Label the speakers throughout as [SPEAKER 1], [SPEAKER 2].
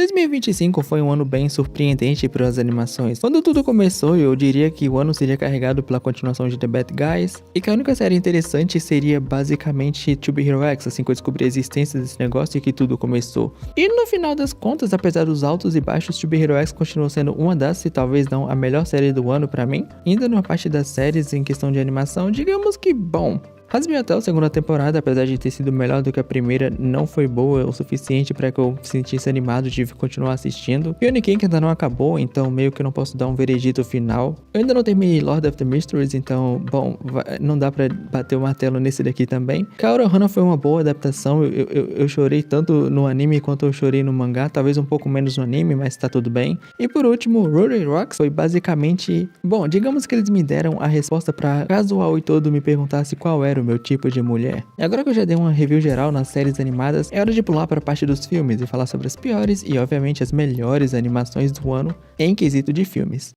[SPEAKER 1] 2025 foi um ano bem surpreendente para as animações. Quando tudo começou, eu diria que o ano seria carregado pela continuação de The Bad Guys, e que a única série interessante seria basicamente To Be Hero X, assim que eu descobri a existência desse negócio e que tudo começou. E no final das contas, apesar dos altos e baixos, To Be Hero X continuou sendo uma das, se talvez não a melhor série do ano para mim. Ainda numa parte das séries em questão de animação, digamos que bom. Hazbin Hotel, segunda temporada, apesar de ter sido melhor do que a primeira, não foi boa o suficiente para que eu me sentisse animado de continuar assistindo. Peony King ainda não acabou, então meio que não posso dar um veredito final. Eu ainda não terminei Lord of the Mysteries, então, bom, não dá pra bater o martelo nesse daqui também. Kaoru Hana foi uma boa adaptação, eu chorei tanto no anime quanto eu chorei no mangá, talvez um pouco menos no anime, mas tá tudo bem. E por último, Roller Rocks foi basicamente, bom, digamos que eles me deram a resposta pra caso o Aoi todo me perguntasse qual era o meu tipo de mulher. E agora que eu já dei uma review geral nas séries animadas, é hora de pular para a parte dos filmes e falar sobre as piores e obviamente as melhores animações do ano em quesito de filmes.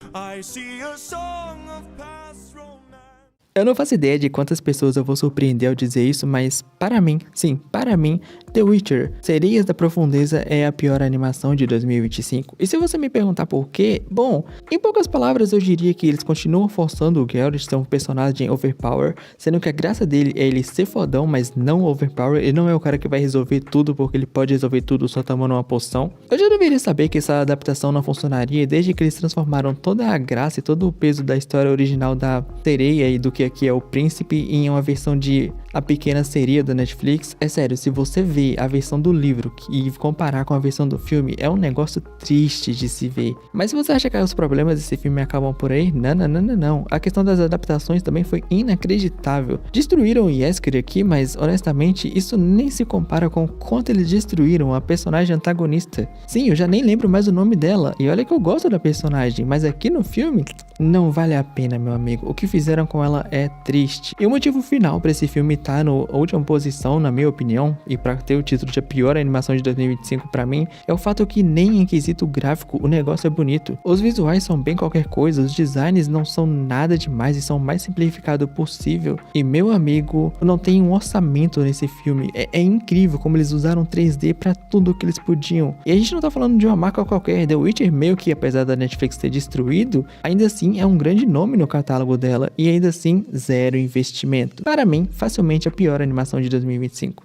[SPEAKER 1] Eu não faço ideia de quantas pessoas eu vou surpreender ao dizer isso, mas para mim, sim, para mim, The Witcher, Sereias da Profundeza é a pior animação de 2025. E se você me perguntar por quê, bom, em poucas palavras eu diria que eles continuam forçando o Geralt a ser um personagem overpower, sendo que a graça dele é ele ser fodão, mas não overpower. Ele não é o cara que vai resolver tudo porque ele pode resolver tudo só tomando uma poção. Eu já deveria saber que essa adaptação não funcionaria desde que eles transformaram toda a graça e todo o peso da história original da sereia e do que aqui é o príncipe em uma versão de A Pequena Sereia da Netflix. É sério, se você vê a versão do livro e comparar com a versão do filme, é um negócio triste de se ver. Mas se você acha que os problemas desse filme acabam por aí, não. A questão das adaptações também foi inacreditável. Destruíram o Yesker aqui, mas honestamente isso nem se compara com o quanto eles destruíram a personagem antagonista. Sim, eu já nem lembro mais o nome dela, e olha que eu gosto da personagem, mas aqui no filme não vale a pena, meu amigo. O que fizeram com ela é triste. E o motivo final para esse filme estar na última posição, na minha opinião, e para ter o título de a pior animação de 2025 para mim, é o fato que nem em quesito gráfico o negócio é bonito. Os visuais são bem qualquer coisa, os designs não são nada demais e são o mais simplificado possível. E meu amigo, não tem um orçamento nesse filme. É incrível como eles usaram 3D para tudo que eles podiam. E a gente não tá falando de uma marca qualquer. The Witcher meio que, apesar da Netflix ter destruído, ainda assim é um grande nome no catálogo dela, e ainda assim zero investimento. Para mim, facilmente a pior animação de 2025.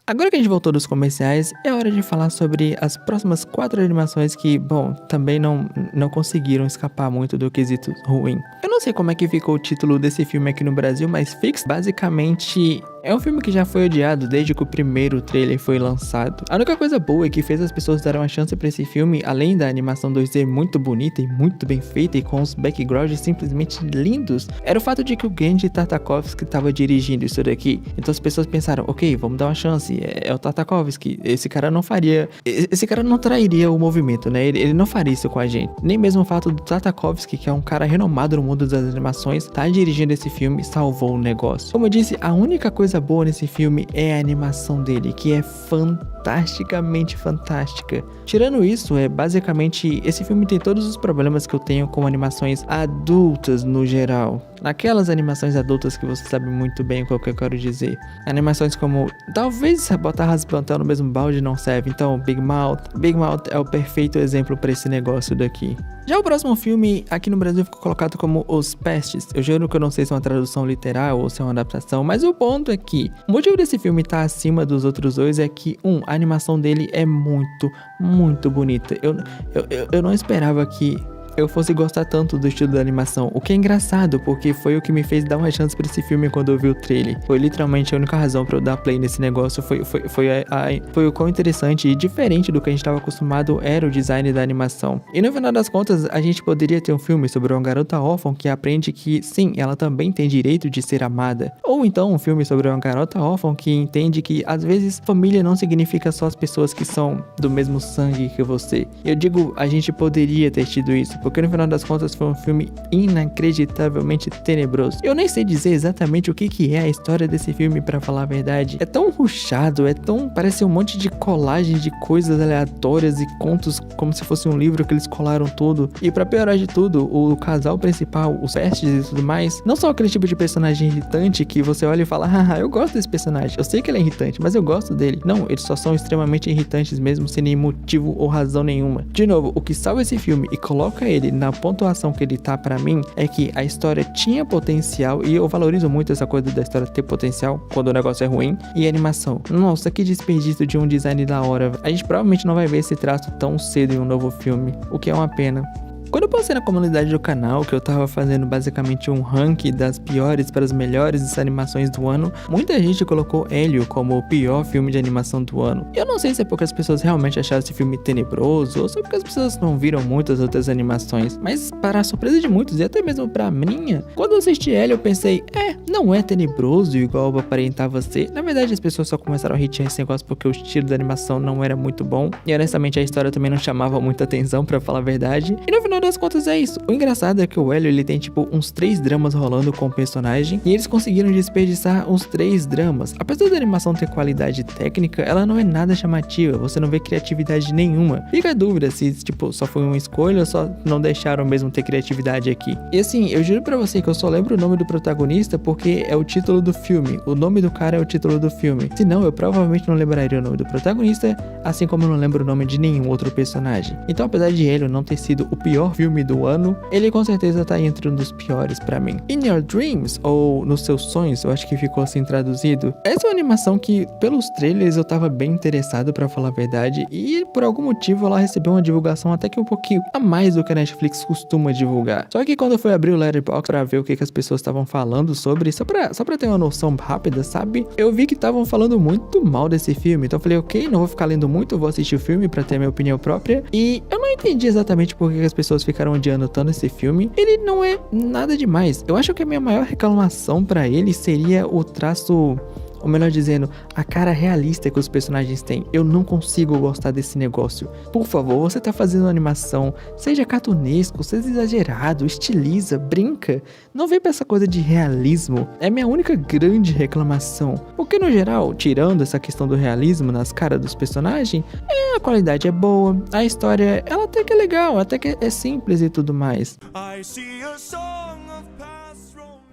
[SPEAKER 1] Agora que a gente voltou dos comerciais, é hora de falar sobre as próximas 4 animações que, bom, também não conseguiram escapar muito do quesito ruim. Eu não sei como é que ficou o título desse filme aqui no Brasil, mas Fix basicamente é um filme que já foi odiado desde que o primeiro trailer foi lançado. A única coisa boa que fez as pessoas darem uma chance pra esse filme, além da animação 2D muito bonita e muito bem feita e com os backgrounds simplesmente lindos, era o fato de que o Genndy Tartakovsky estava dirigindo isso daqui. Então as pessoas pensaram, ok, vamos dar uma chance, é o Tartakovsky, esse cara não trairia o movimento, né? Ele não faria isso com a gente. Nem mesmo o fato do Tartakovsky, que é um cara renomado no mundo das animações, tá dirigindo esse filme, salvou o negócio. Como eu disse, a única coisa boa nesse filme é a animação dele, que é fantasticamente fantástica. Tirando isso, basicamente, esse filme tem todos os problemas que eu tenho com animações adultas no geral. Naquelas animações adultas que você sabe muito bem o que eu quero dizer. Animações como, talvez botar Hazbin Hotel no mesmo balde não serve, então Big Mouth é o perfeito exemplo para esse negócio daqui. Já o próximo filme aqui no Brasil ficou colocado como Os Pestes. Eu juro que eu não sei se é uma tradução literal ou se é uma adaptação, mas o ponto é que o motivo desse filme estar acima dos outros dois é que, a animação dele é muito, muito bonita. Eu não esperava que eu fosse gostar tanto do estilo da animação, o que é engraçado, porque foi o que me fez dar uma chance pra esse filme quando eu vi o trailer. Foi literalmente a única razão pra eu dar play nesse negócio, foi o quão interessante e diferente do que a gente estava acostumado era o design da animação. E no final das contas, a gente poderia ter um filme sobre uma garota órfã que aprende que, sim, ela também tem direito de ser amada. Ou então um filme sobre uma garota órfã que entende que, às vezes, família não significa só as pessoas que são do mesmo sangue que você. Eu digo, a gente poderia ter tido isso, porque no final das contas foi um filme inacreditavelmente tenebroso. Eu nem sei dizer exatamente o que é a história desse filme, pra falar a verdade. É tão rushado, parece um monte de colagem de coisas aleatórias e contos como se fosse um livro que eles colaram tudo. E pra piorar de tudo, o casal principal, os vestes e tudo mais, não são aquele tipo de personagem irritante que você olha e fala, haha, eu gosto desse personagem, eu sei que ele é irritante, mas eu gosto dele. Não, eles só são extremamente irritantes mesmo, sem nenhum motivo ou razão nenhuma. De novo, o que salva esse filme e coloca ele na pontuação que ele tá pra mim, é que a história tinha potencial, e eu valorizo muito essa coisa da história ter potencial quando o negócio é ruim, e a animação. Nossa, que desperdício de um design da hora. A gente provavelmente não vai ver esse traço tão cedo em um novo filme, o que é uma pena. Quando eu postei na comunidade do canal que eu tava fazendo basicamente um ranking das piores para as melhores animações do ano, muita gente colocou Hélio como o pior filme de animação do ano. E eu não sei se é porque as pessoas realmente acharam esse filme tenebroso, ou se é porque as pessoas não viram muitas outras animações. Mas para a surpresa de muitos, e até mesmo pra minha, quando eu assisti Hélio eu pensei, não é tenebroso igual aparentava ser. Na verdade as pessoas só começaram a hatear esse negócio porque o estilo da animação não era muito bom, e honestamente a história também não chamava muita atenção, pra falar a verdade. E no final das contas é isso. O engraçado é que o Hélio, ele tem tipo uns 3 dramas rolando com o personagem, e eles conseguiram desperdiçar uns 3 dramas. Apesar da animação ter qualidade técnica, ela não é nada chamativa, você não vê criatividade nenhuma. Fica a dúvida se tipo só foi uma escolha ou só não deixaram mesmo ter criatividade aqui. E assim, eu juro pra você que eu só lembro o nome do protagonista porque é o título do filme. O nome do cara é o título do filme. Se não, eu provavelmente não lembraria o nome do protagonista, assim como eu não lembro o nome de nenhum outro personagem. Então, apesar de Hélio não ter sido o pior filme do ano, ele com certeza tá entre um dos piores pra mim. In Your Dreams, ou Nos Seus Sonhos, eu acho que ficou assim traduzido. Essa é uma animação que, pelos trailers, eu tava bem interessado, pra falar a verdade, e por algum motivo ela recebeu uma divulgação até que um pouquinho a mais do que a Netflix costuma divulgar. Só que quando eu fui abrir o Letterboxd pra ver o que as pessoas estavam falando sobre, só pra ter uma noção rápida, sabe? Eu vi que estavam falando muito mal desse filme, então eu falei, ok, não vou ficar lendo muito, vou assistir o filme pra ter minha opinião própria, e eu não entendi exatamente por que as pessoas ficaram odiando tanto esse filme. Ele não é nada demais. Eu acho que a minha maior reclamação pra ele seria o traço, ou melhor dizendo, a cara realista que os personagens têm. Eu não consigo gostar desse negócio. Por favor, você tá fazendo uma animação, seja cartunesco, seja exagerado, estiliza, brinca. Não vem pra essa coisa de realismo. É minha única grande reclamação. Porque no geral, tirando essa questão do realismo nas caras dos personagens, a qualidade é boa, a história, ela até que é legal, até que é simples e tudo mais. I see a song of past romance.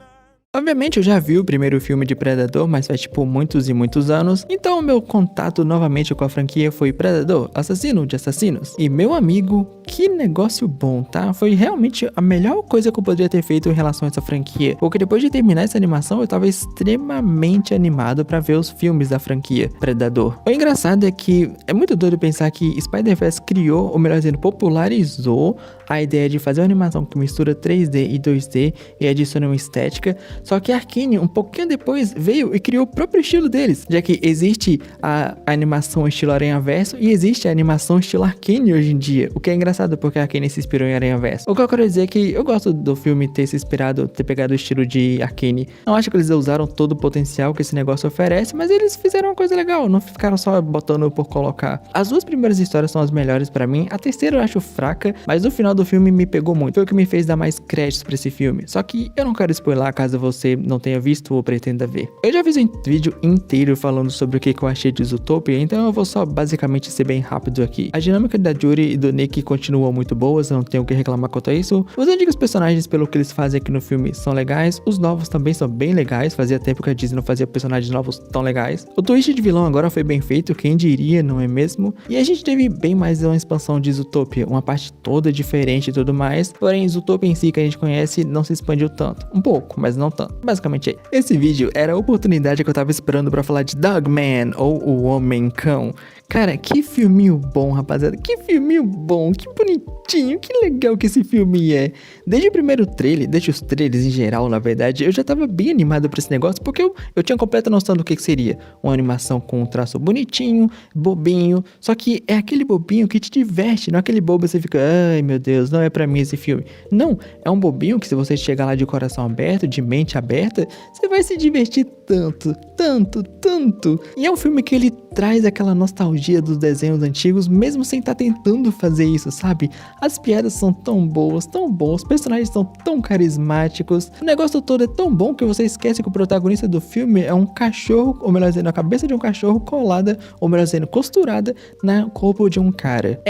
[SPEAKER 1] Obviamente eu já vi o primeiro filme de Predador, mas faz tipo muitos e muitos anos, então o meu contato novamente com a franquia foi Predador, Assassino de Assassinos. E meu amigo, que negócio bom, tá? Foi realmente a melhor coisa que eu poderia ter feito em relação a essa franquia, porque depois de terminar essa animação eu tava extremamente animado pra ver os filmes da franquia Predador. O engraçado é que é muito doido pensar que Spider-Verse criou, ou melhor dizendo, popularizou a ideia de fazer uma animação que mistura 3D e 2D e adiciona uma estética. Só que a Arcane, um pouquinho depois, veio e criou o próprio estilo deles, já que existe a animação estilo Aranhaverso e existe a animação estilo Arcane hoje em dia, o que é engraçado porque a Arcane se inspirou em Aranhaverso. O que eu quero dizer é que eu gosto do filme ter se inspirado, ter pegado o estilo de Arcane. Não acho que eles usaram todo o potencial que esse negócio oferece, mas eles fizeram uma coisa legal, não ficaram só botando por colocar. As 2 primeiras histórias são as melhores pra mim, a terceira eu acho fraca, mas no final do filme me pegou muito, foi o que me fez dar mais créditos pra esse filme. Só que eu não quero spoiler caso você não tenha visto ou pretenda ver. Eu já fiz um vídeo inteiro falando sobre o que eu achei de Zootopia, então eu vou só basicamente ser bem rápido aqui. A dinâmica da Judy e do Nick continuam muito boas, eu não tenho o que reclamar quanto a isso. Os antigos personagens, pelo que eles fazem aqui no filme, são legais. Os novos também são bem legais, fazia tempo que a Disney não fazia personagens novos tão legais. O twist de vilão agora foi bem feito, quem diria, não é mesmo? E a gente teve bem mais uma expansão de Zootopia, uma parte toda diferente e tudo mais, porém Zootopia em si que a gente conhece não se expandiu tanto. Um pouco, mas não tanto. Basicamente é. Esse vídeo era a oportunidade que eu tava esperando pra falar de Dogman, ou O Homem-Cão. Cara, que filminho bom, rapaziada. Que filminho bom, que bonitinho, que legal que esse filme é. Desde o primeiro trailer, desde os trailers em geral, na verdade, eu já tava bem animado pra esse negócio, porque eu tinha completa noção do que seria. Uma animação com um traço bonitinho, bobinho, só que é aquele bobinho que te diverte, não é aquele bobo que você fica, ai meu Deus, não é pra mim esse filme. Não, é um bobinho que se você chegar lá de coração aberto, de mente aberta, você vai se divertir tanto, tanto, tanto. E é um filme que ele traz aquela nostalgia nostalgia dos desenhos antigos, mesmo sem estar tentando fazer isso, sabe? As piadas são tão boas, os personagens são tão carismáticos, o negócio todo é tão bom que você esquece que o protagonista do filme é um cachorro, ou melhor dizendo, a cabeça de um cachorro colada, ou melhor dizendo, costurada no corpo de um cara.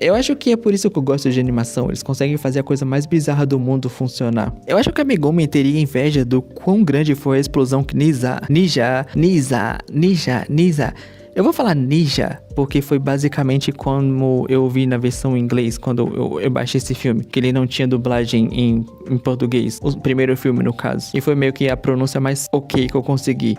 [SPEAKER 1] Eu acho que é por isso que eu gosto de animação, eles conseguem fazer a coisa mais bizarra do mundo funcionar. Eu acho que a Megumi teria inveja do quão grande foi a explosão que Ninja. Eu vou falar Ninja, porque foi basicamente como eu vi na versão em inglês, quando eu baixei esse filme, que ele não tinha dublagem em português, o primeiro filme no caso, e foi meio que a pronúncia mais ok que eu consegui.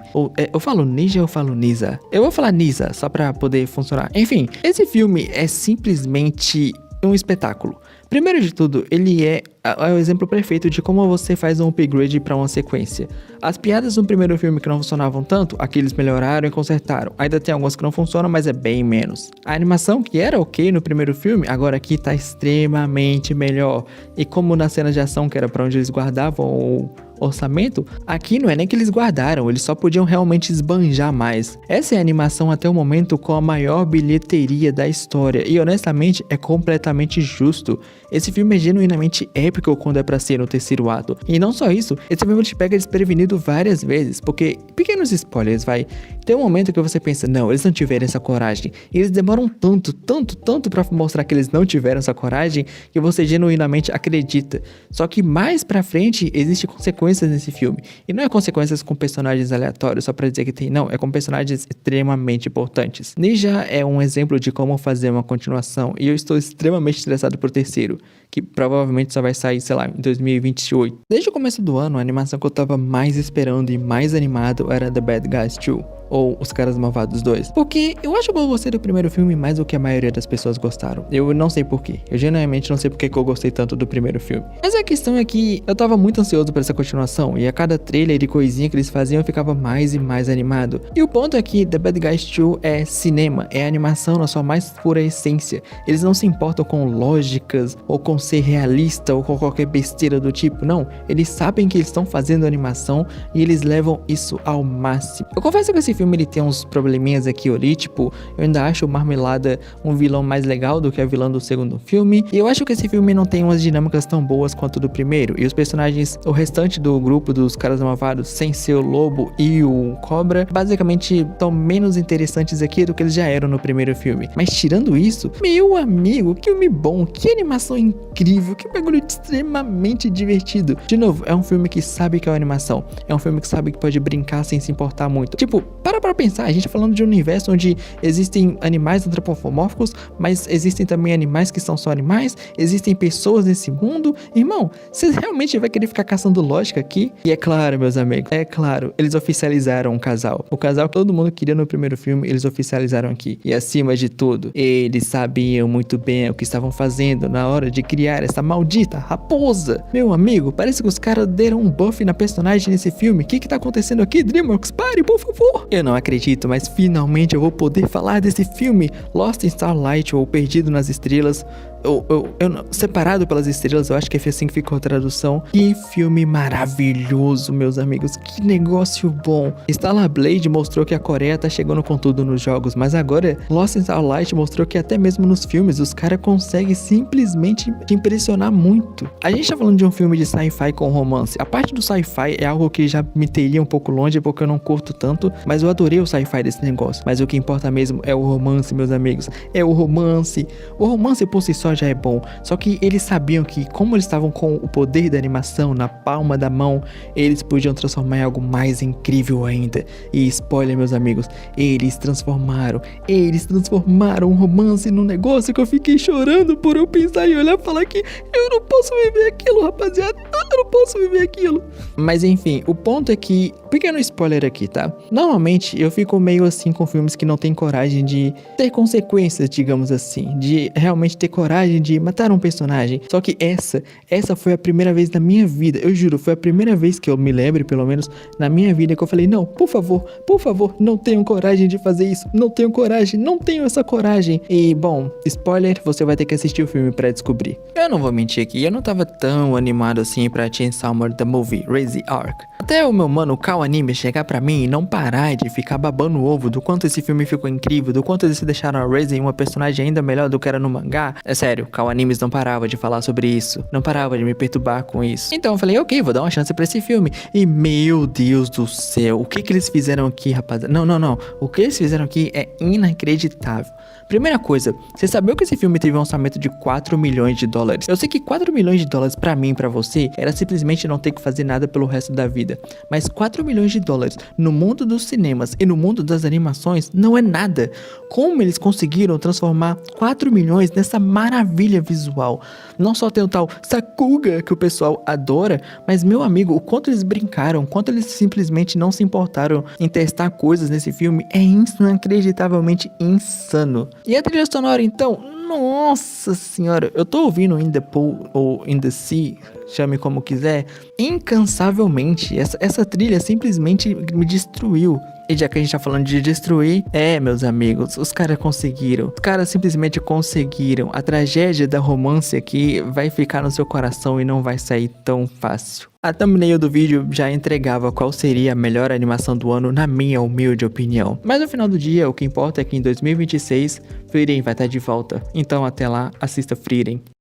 [SPEAKER 1] Eu falo Ninja ou eu falo Nisa? Eu vou falar Nisa, só pra poder funcionar. Enfim, esse filme é simplesmente um espetáculo. Primeiro de tudo, ele é o exemplo perfeito de como você faz um upgrade para uma sequência. As piadas no primeiro filme que não funcionavam tanto, aqui eles melhoraram e consertaram. Ainda tem algumas que não funcionam, mas é bem menos. A animação que era ok no primeiro filme, agora aqui tá extremamente melhor. E como nas cenas de ação, que era para onde eles guardavam o orçamento, aqui não é nem que eles guardaram, eles só podiam realmente esbanjar mais. Essa é a animação até o momento com a maior bilheteria da história, e honestamente é completamente justo. Esse filme é genuinamente épico quando é pra ser no terceiro ato. E não só isso, esse filme te pega desprevenido várias vezes, porque, pequenos spoilers, vai, tem um momento que você pensa, não, eles não tiveram essa coragem, e eles demoram tanto pra mostrar que eles não tiveram essa coragem, que você genuinamente acredita. Só que mais pra frente, existe consequências nesse filme, e não é consequências com personagens aleatórios, só pra dizer que tem, não, é com personagens extremamente importantes. Ninja é um exemplo de como fazer uma continuação, e eu estou extremamente estressado pro terceiro, que provavelmente só vai sair, sei lá, em 2028. Desde o começo do ano, a animação que eu tava mais esperando e mais animado era The Bad Guys 2, ou Os Caras Malvados 2. Porque eu acho que eu gostei do primeiro filme mais do que a maioria das pessoas gostaram. Eu não sei porquê. Eu genuinamente não sei porque que eu gostei tanto do primeiro filme. Mas a questão é que eu tava muito ansioso por essa continuação, e a cada trailer e coisinha que eles faziam eu ficava mais e mais animado. E o ponto é que The Bad Guys 2 é cinema, é animação na sua mais pura essência. Eles não se importam com lógicas, ou com ser realista, ou com qualquer besteira do tipo, não. Eles sabem que eles estão fazendo animação, e eles levam isso ao máximo. Eu confesso que esse filme ele tem uns probleminhas aqui ou ali, tipo, eu ainda acho o Marmelada um vilão mais legal do que a vilã do segundo filme, e eu acho que esse filme não tem umas dinâmicas tão boas quanto do primeiro, e os personagens, o restante do grupo dos Caras Malvados, sem ser o Lobo e o Cobra, basicamente estão menos interessantes aqui do que eles já eram no primeiro filme. Mas tirando isso, meu amigo, que filme bom, que animação incrível, que bagulho extremamente divertido. De novo, é um filme que sabe que é uma animação, é um filme que sabe que pode brincar sem se importar muito. Tipo, para pensar, a gente tá falando de um universo onde existem animais antropomórficos, mas existem também animais que são só animais, existem pessoas nesse mundo. Irmão, você realmente vai querer ficar caçando lógica aqui? E é claro, meus amigos, é claro, eles oficializaram um casal. O casal que todo mundo queria no primeiro filme, eles oficializaram aqui. E acima de tudo, eles sabiam muito bem o que estavam fazendo na hora de criar essa maldita raposa. Meu amigo, parece que os caras deram um buff na personagem nesse filme. O que tá acontecendo aqui? DreamWorks, pare, por favor! Eu não acredito, mas finalmente eu vou poder falar desse filme, Lost in Starlight, ou Perdido nas Estrelas, Separado pelas Estrelas, eu acho que é assim que ficou a tradução. Que filme maravilhoso, meus amigos, que negócio bom. Stellar Blade mostrou que a Coreia tá chegando com tudo nos jogos, mas agora Lost in Starlight mostrou que até mesmo nos filmes os caras conseguem simplesmente te impressionar muito. A gente tá falando de um filme de sci-fi com romance. A parte do sci-fi é algo que já me teria um pouco longe porque eu não curto tanto, mas eu adorei o sci-fi desse negócio. Mas o que importa mesmo é o romance, meus amigos, é o romance. O romance por si só já é bom, só que eles sabiam que como eles estavam com o poder da animação na palma da mão, eles podiam transformar em algo mais incrível ainda. E spoiler, meus amigos, eles transformaram um romance num negócio que eu fiquei chorando por eu pensar e olhar e falar que eu não posso viver aquilo, rapaziada, eu não posso viver aquilo. Mas enfim, o ponto é que, pequeno spoiler aqui, tá? Normalmente eu fico meio assim com filmes que não tem coragem de ter consequências, digamos assim, de realmente ter coragem de matar um personagem. Só que essa foi a primeira vez na minha vida, eu juro, foi a primeira vez que eu me lembre, pelo menos na minha vida, que eu falei, não, por favor, não tenho coragem de fazer isso, não tenho essa coragem. E bom, spoiler, você vai ter que assistir o filme pra descobrir. Eu não vou mentir aqui, eu não tava tão animado assim pra Chainsaw Man The Movie, Crazy Arc. Até o meu mano Kawanime chegar pra mim e não parar de ficar babando o ovo do quanto esse filme ficou incrível, do quanto eles deixaram a Raisin uma personagem ainda melhor do que era no mangá. É sério, Kawa Animes não parava de falar sobre isso, não parava de me perturbar com isso. Então eu falei, ok, vou dar uma chance pra esse filme. E meu Deus do céu, o que eles fizeram aqui, rapaziada? Não, o que eles fizeram aqui é inacreditável. Primeira coisa, você sabia que esse filme teve um orçamento de 4 milhões de dólares? Eu sei que 4 milhões de dólares pra mim e pra você era simplesmente não ter que fazer nada pelo resto da vida. Mas 4 milhões de dólares no mundo dos cinemas e no mundo das animações não é nada. Como eles conseguiram transformar 4 milhões nessa maravilha visual? Não só tem o tal Sakuga que o pessoal adora, mas meu amigo, o quanto eles brincaram, o quanto eles simplesmente não se importaram em testar coisas nesse filme é inacreditavelmente insano. E a trilha sonora então, nossa senhora, eu tô ouvindo In The Pool ou In The Sea, chame como quiser, incansavelmente. Essa trilha simplesmente me destruiu. E já que a gente tá falando de destruir, meus amigos, os caras conseguiram. Os caras simplesmente conseguiram. A tragédia da romance aqui vai ficar no seu coração e não vai sair tão fácil. A thumbnail do vídeo já entregava qual seria a melhor animação do ano, na minha humilde opinião. Mas no final do dia, o que importa é que em 2026, Frieren vai estar de volta. Então até lá, assista Frieren.